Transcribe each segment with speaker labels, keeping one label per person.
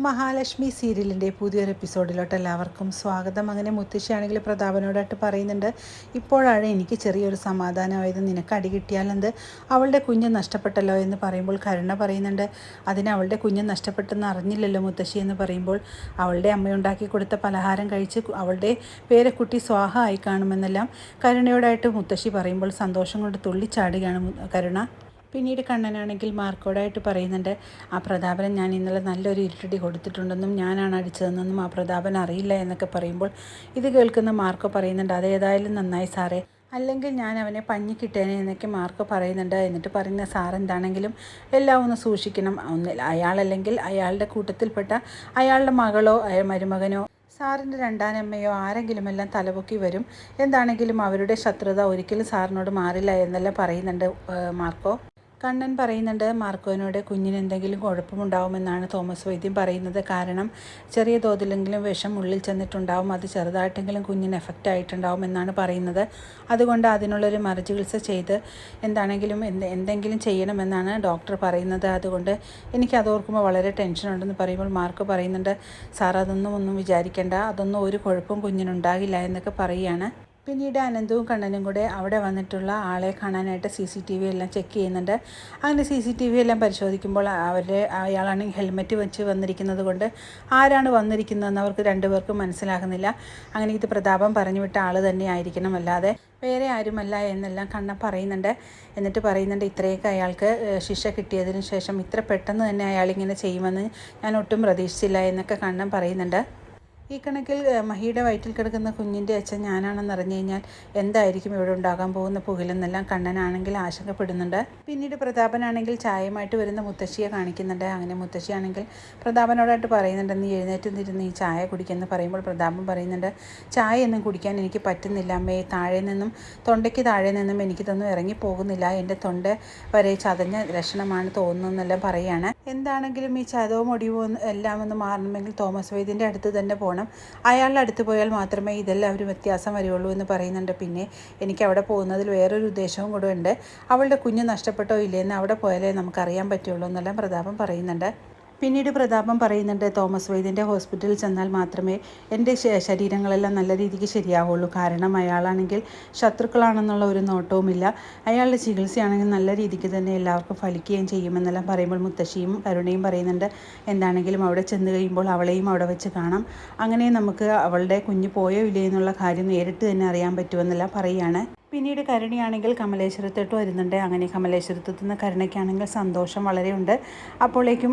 Speaker 1: മഹാലക്ഷ്മി സീരിയലിൻ്റെ പുതിയൊരു എപ്പിസോഡിലോട്ട് എല്ലാവർക്കും സ്വാഗതം. അങ്ങനെ മുത്തശ്ശിയാണെങ്കിൽ പ്രതാപനോടായിട്ട് പറയുന്നുണ്ട്, ഇപ്പോഴാണ് എനിക്ക് ചെറിയൊരു സമാധാനമായത്, നിനക്ക് അടി കിട്ടിയാലെന്ത്, അവളുടെ കുഞ്ഞ് നഷ്ടപ്പെട്ടല്ലോ എന്ന് പറയുമ്പോൾ കരുണ പറയുന്നുണ്ട്, അതിന് അവളുടെ കുഞ്ഞ് നഷ്ടപ്പെട്ടെന്ന് അറിഞ്ഞില്ലല്ലോ മുത്തശ്ശി എന്ന് പറയുമ്പോൾ, അവളുടെ അമ്മയുണ്ടാക്കി കൊടുത്ത പലഹാരം കഴിച്ച് അവളുടെ പേരക്കുട്ടി സ്വാഹ ആയി കാണുമെന്നെല്ലാം കരുണയോടായിട്ട് മുത്തശ്ശി പറയുമ്പോൾ സന്തോഷം കൊണ്ട് തുള്ളിച്ചാടുകയാണ് കരുണ. പിന്നീട് കണ്ണനാണെങ്കിൽ മാർക്കോടായിട്ട് പറയുന്നുണ്ട്, ആ പ്രതാപൻ ഞാൻ ഇന്നലെ നല്ലൊരു ഇരുട്ടടി കൊടുത്തിട്ടുണ്ടെന്നും ഞാനാണ് അടിച്ചതെന്നും ആ പ്രതാപൻ അറിയില്ല എന്നൊക്കെ പറയുമ്പോൾ ഇത് കേൾക്കുന്ന മാർക്കോ പറയുന്നുണ്ട്, അതേതായാലും നന്നായി സാറേ, അല്ലെങ്കിൽ ഞാൻ അവനെ പഞ്ഞിക്കിട്ടേനെ എന്നൊക്കെ മാർക്കോ പറയുന്നുണ്ട്. എന്നിട്ട് പറയുന്ന, സാർ എന്താണെങ്കിലും എല്ലാം ഒന്ന് സൂക്ഷിക്കണം, അയാളല്ലെങ്കിൽ അയാളുടെ കൂട്ടത്തിൽപ്പെട്ട അയാളുടെ മകളോ മരുമകനോ സാറിൻ്റെ രണ്ടാനമ്മയോ ആരെങ്കിലുമെല്ലാം തലപൊക്കി വരും, എന്താണെങ്കിലും അവരുടെ ശത്രുത ഒരിക്കലും സാറിനോട് മാറില്ല എന്നെല്ലാം പറയുന്നുണ്ട് മാർക്കോ. കണ്ണൻ പറയുന്നുണ്ട് മാർക്കോനോട്, കുഞ്ഞിന് എന്തെങ്കിലും കുഴപ്പമുണ്ടാവുമെന്നാണ് തോമസ് വൈദ്യം പറയുന്നത്, കാരണം ചെറിയ തോതിലെങ്കിലും വിഷം ഉള്ളിൽ ചെന്നിട്ടുണ്ടാവും, അത് ചെറുതായിട്ടെങ്കിലും കുഞ്ഞിന് എഫക്റ്റ് ആയിട്ടുണ്ടാവും എന്നാണ് പറയുന്നത്, അതുകൊണ്ട് അതിനുള്ളൊരു മറുചികിത്സ ചെയ്ത് എന്താണെങ്കിലും എന്തെങ്കിലും ചെയ്യണമെന്നാണ് ഡോക്ടർ പറയുന്നത്, അതുകൊണ്ട് എനിക്ക് അതോർക്കുമ്പോൾ വളരെ ടെൻഷനുണ്ടെന്ന് പറയുമ്പോൾ മാർക്കോ പറയുന്നുണ്ട്, സാർ ഒന്നും വിചാരിക്കേണ്ട, അതൊന്നും ഒരു കുഴപ്പവും കുഞ്ഞിനുണ്ടാകില്ല എന്നൊക്കെ പറയുകയാണ്. പിന്നീട് അനന്തവും കണ്ണനും കൂടെ അവിടെ വന്നിട്ടുള്ള ആളെ കാണാനായിട്ട് CCTV എല്ലാം ചെക്ക് ചെയ്യുന്നുണ്ട്. അങ്ങനെ CCTV എല്ലാം പരിശോധിക്കുമ്പോൾ അയാളാണെങ്കിൽ ഹെൽമെറ്റ് വെച്ച് വന്നിരിക്കുന്നത് കൊണ്ട് ആരാണ് വന്നിരിക്കുന്നതെന്ന് അവർക്ക് രണ്ടുപേർക്കും മനസ്സിലാകുന്നില്ല. അങ്ങനെ ഇത് പ്രതാപം പറഞ്ഞു വിട്ട ആൾ തന്നെ ആയിരിക്കണം, അല്ലാതെ വേറെ ആരുമല്ല എന്നെല്ലാം കണ്ണൻ പറയുന്നുണ്ട്. എന്നിട്ട് പറയുന്നുണ്ട്, ഇത്രയൊക്കെ അയാൾക്ക് ശിക്ഷ കിട്ടിയതിന് ശേഷം ഇത്ര പെട്ടെന്ന് തന്നെ അയാളിങ്ങനെ ചെയ്യുമെന്ന് ഞാൻ ഒട്ടും പ്രതീക്ഷിച്ചില്ല എന്നൊക്കെ കണ്ണൻ പറയുന്നുണ്ട്. ഈ കണക്കിൽ മഹിയുടെ വയറ്റിൽ കിടക്കുന്ന കുഞ്ഞിൻ്റെ അച്ഛൻ ഞാനാണെന്ന് അറിഞ്ഞു കഴിഞ്ഞാൽ എന്തായിരിക്കും ഇവിടെ ഉണ്ടാകാൻ പോകുന്ന പുകലെന്നെല്ലാം കണ്ണനാണെങ്കിൽ ആശങ്കപ്പെടുന്നുണ്ട്. പിന്നീട് പ്രതാപനാണെങ്കിൽ ചായയുമായിട്ട് വരുന്ന മുത്തശ്ശിയെ കാണിക്കുന്നുണ്ട്. അങ്ങനെ മുത്തശ്ശിയാണെങ്കിൽ പ്രതാപനോടായിട്ട് പറയുന്നുണ്ട്, നീ എഴുന്നേറ്റ് നിന്നിരുന്ന് ഈ ചായ കുടിക്കുമെന്ന് പറയുമ്പോൾ പ്രതാപൻ പറയുന്നുണ്ട്, ചായയൊന്നും കുടിക്കാൻ എനിക്ക് പറ്റുന്നില്ല അമ്മേ, തൊണ്ടയ്ക്ക് താഴെ നിന്നും എനിക്കിതൊന്നും ഇറങ്ങിപ്പോകുന്നില്ല, എൻ്റെ തൊണ്ട വരെ ചതഞ്ഞ ലക്ഷണമാണ് തോന്നുന്നതെന്നെല്ലാം പറയുകയാണ്. എന്താണെങ്കിലും ഈ ചതവും ഒടിവും എല്ലാം ഒന്ന് മാറണമെങ്കിൽ തോമസ് വൈദ്യൻ്റെ അടുത്ത് തന്നെ പോകണം, അയാളുടെ അടുത്ത് പോയാൽ മാത്രമേ ഇതെല്ലാം ഒരു വ്യത്യാസം വരുള്ളൂ എന്ന് പറയുന്നുണ്ട്. പിന്നെ എനിക്ക് അവിടെ പോകുന്നതിൽ വേറൊരു ഉദ്ദേശവും കൂടെ ഉണ്ട്, അവളുടെ കുഞ്ഞ് നഷ്ടപ്പെട്ടോ ഇല്ലയെന്ന് അവിടെ പോയാലേ നമുക്കറിയാൻ പറ്റുള്ളൂ എന്നെല്ലാം പ്രതാപൻ പറയുന്നുണ്ട്. പിന്നീട് പ്രതാപം പറയുന്നുണ്ട്, തോമസ് വൈദ്യൻ്റെ ഹോസ്പിറ്റലിൽ ചെന്നാൽ മാത്രമേ എൻ്റെ ശരീരങ്ങളെല്ലാം നല്ല രീതിക്ക് ശരിയാവുള്ളൂ, കാരണം അയാളാണെങ്കിൽ ശത്രുക്കളാണെന്നുള്ള ഒരു നോട്ടവുമില്ല, അയാളുടെ ചികിത്സയാണെങ്കിൽ നല്ല രീതിക്ക് തന്നെ എല്ലാവർക്കും ഫലിക്കുകയും ചെയ്യുമെന്നെല്ലാം പറയുമ്പോൾ മുത്തശ്ശിയും കരുണയും പറയുന്നുണ്ട്, എന്താണെങ്കിലും അവിടെ ചെന്ന് കഴിയുമ്പോൾ അവളെയും അവിടെ വെച്ച് കാണാം, അങ്ങനെ നമുക്ക് അവളുടെ കുഞ്ഞ് പോയോ ഇല്ലേ എന്നുള്ള കാര്യം നേരിട്ട് തന്നെ അറിയാൻ പറ്റുമെന്നെല്ലാം പറയുകയാണ്. പിന്നീട് കരുണയാണെങ്കിൽ കമലേശ്വരത്തോട്ട് വരുന്നുണ്ട്. അങ്ങനെ കമലേശ്വരത്തു നിന്ന് കരുണയ്ക്കാണെങ്കിൽ സന്തോഷം വളരെയുണ്ട്. അപ്പോഴേക്കും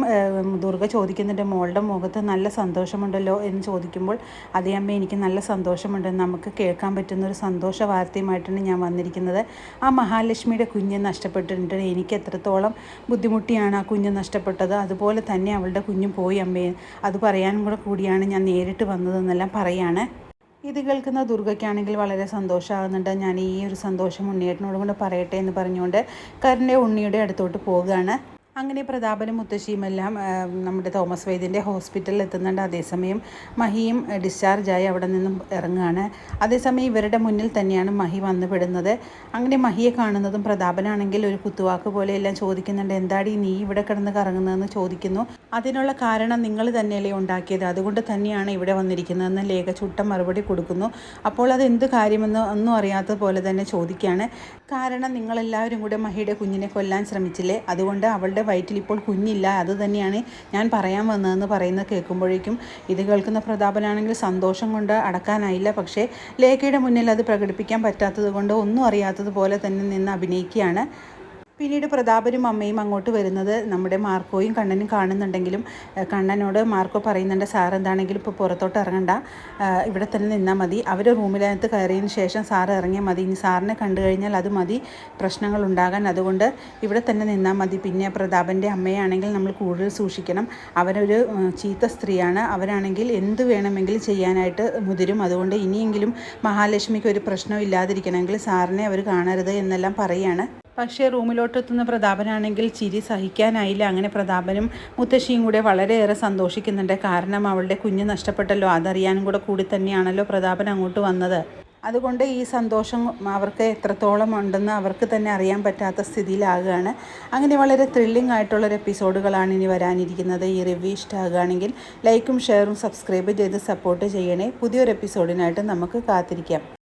Speaker 1: ദുർഗ ചോദിക്കുന്നുണ്ട്, മോളുടെ മുഖത്ത് നല്ല സന്തോഷമുണ്ടല്ലോ എന്ന് ചോദിക്കുമ്പോൾ, അതേ അമ്മ, എനിക്ക് നല്ല സന്തോഷമുണ്ട്, നമുക്ക് കേൾക്കാൻ പറ്റുന്ന ഒരു സന്തോഷ വാർത്തയുമായിട്ടാണ് ഞാൻ വന്നിരിക്കുന്നത്, ആ മഹാലക്ഷ്മിയുടെ കുഞ്ഞ് നഷ്ടപ്പെട്ടിട്ടുണ്ട്, എനിക്ക് എത്രത്തോളം ബുദ്ധിമുട്ടിയാണ് ആ കുഞ്ഞ് നഷ്ടപ്പെട്ടത്, അതുപോലെ തന്നെ അവളുടെ കുഞ്ഞും പോയി അമ്മേ, അത് പറയാനും കൂടിയാണ് ഞാൻ നേരിട്ട് വന്നതെന്നെല്ലാം പറയാണ്. ഇത് കേൾക്കുന്ന ദുർഗയ്ക്കാണെങ്കിൽ വളരെ സന്തോഷമാകുന്നുണ്ട്. ഞാൻ ഈ ഒരു സന്തോഷം ഉണ്ണിയേട്ടനോട് കൊണ്ട് പറയട്ടെ എന്ന് പറഞ്ഞുകൊണ്ട് കരുണ ഉണ്ണിയുടെ അടുത്തോട്ട് പോവുകയാണ്. അങ്ങനെ പ്രതാപനും മുത്തശ്ശിയുമെല്ലാം നമ്മുടെ തോമസ് വൈദ്യൻ്റെ ഹോസ്പിറ്റലിൽ എത്തുന്നുണ്ട്. അതേസമയം മഹിയും ഡിസ്ചാർജായി അവിടെ നിന്നും ഇറങ്ങുകയാണ്. അതേസമയം ഇവരുടെ മുന്നിൽ തന്നെയാണ് മഹി വന്നു പെടുന്നത്. അങ്ങനെ മഹിയെ കാണുന്നതും പ്രതാപനാണെങ്കിൽ ഒരു കുത്തുവാക്ക് പോലെയെല്ലാം ചോദിക്കുന്നുണ്ട്, എന്താടി നീ ഇവിടെ കിടന്ന് കറങ്ങുന്നതെന്ന് ചോദിക്കുന്നു. അതിനുള്ള കാരണം നിങ്ങൾ തന്നെയല്ലേ ഉണ്ടാക്കിയത്, അതുകൊണ്ട് തന്നെയാണ് ഇവിടെ വന്നിരിക്കുന്നതെന്ന് ലേഖ ചുട്ട മറുപടി കൊടുക്കുന്നു. അപ്പോൾ അത് എന്ത് കാര്യമെന്ന് ഒന്നും അറിയാത്ത പോലെ തന്നെ ചോദിക്കുകയാണ്. കാരണം നിങ്ങളെല്ലാവരും കൂടെ മഹിയുടെ കുഞ്ഞിനെ കൊല്ലാൻ ശ്രമിച്ചില്ലേ, അതുകൊണ്ട് അവളുടെ വയറ്റിൽ ഇപ്പോൾ കുഞ്ഞില്ല, അതുതന്നെയാണ് ഞാൻ പറയാൻ വന്നതെന്ന് പറയുന്നത് കേൾക്കുമ്പോഴേക്കും ഇത് കേൾക്കുന്ന പ്രതാപനാണെങ്കിൽ സന്തോഷം കൊണ്ട് അടക്കാനായില്ല. പക്ഷേ ലേഖയുടെ മുന്നിൽ അത് പ്രകടിപ്പിക്കാൻ പറ്റാത്തത് കൊണ്ട് ഒന്നും അറിയാത്തതുപോലെ തന്നെ നിന്ന് അഭിനയിക്കുകയാണ്. പിന്നീട് പ്രതാപനും അമ്മയും അങ്ങോട്ട് വരുന്നത് നമ്മുടെ മാർക്കോയും കണ്ണനും കാണുന്നുണ്ടെങ്കിലും കണ്ണനോട് മാർക്കോ പറയുന്നുണ്ട്, സാർ എന്താണെങ്കിലും ഇപ്പോൾ പുറത്തോട്ട് ഇറങ്ങണ്ട, ഇവിടെ തന്നെ നിന്നാൽ മതി, അവർ റൂമിനകത്ത് കയറിയതിന് ശേഷം സാറ് ഇറങ്ങിയാൽ മതി, ഇനി സാറിനെ കണ്ടു കഴിഞ്ഞാൽ അത് മതി പ്രശ്നങ്ങൾ ഉണ്ടാകാൻ, അതുകൊണ്ട് ഇവിടെ തന്നെ നിന്നാൽ മതി. പിന്നെ പ്രതാപൻ്റെ അമ്മയാണെങ്കിൽ നമ്മൾ കൂടുതൽ സൂക്ഷിക്കണം, അവരൊരു ചീത്ത സ്ത്രീയാണ്, അവരാണെങ്കിൽ എന്ത് വേണമെങ്കിലും ചെയ്യാനായിട്ട് മുതിരും, അതുകൊണ്ട് ഇനിയെങ്കിലും മഹാലക്ഷ്മിക്ക് ഒരു പ്രശ്നം ഇല്ലാതിരിക്കണമെങ്കിൽ സാറിനെ അവർ കാണരുത് എന്നെല്ലാം പറയുകയാണ്. പക്ഷേ റൂമിലോട്ടെത്തുന്ന പ്രതാപനാണെങ്കിൽ ചിരി സഹിക്കാനായില്ല. അങ്ങനെ പ്രതാപനും മുത്തശ്ശിയും കൂടെ വളരെയേറെ സന്തോഷിക്കുന്നുണ്ട്, കാരണം അവളുടെ കുഞ്ഞ് നഷ്ടപ്പെട്ടല്ലോ, അതറിയാനും കൂടി തന്നെയാണല്ലോ പ്രതാപൻ അങ്ങോട്ട് വന്നത്. അതുകൊണ്ട് ഈ സന്തോഷം അവർക്ക് എത്രത്തോളം ഉണ്ടെന്ന് അവർക്ക് തന്നെ അറിയാൻ പറ്റാത്ത സ്ഥിതിയിലാകുകയാണ്. അങ്ങനെ വളരെ ത്രില്ലിംഗ് ആയിട്ടുള്ളൊരു എപ്പിസോഡുകളാണ് ഇനി വരാനിരിക്കുന്നത്. ഈ റിവ്യൂ ഇഷ്ടമാകുകയാണെങ്കിൽ ലൈക്കും ഷെയറും സബ്സ്ക്രൈബ് ചെയ്ത് സപ്പോർട്ട് ചെയ്യണേ. പുതിയൊരു എപ്പിസോഡിനായിട്ട് നമുക്ക് കാത്തിരിക്കാം.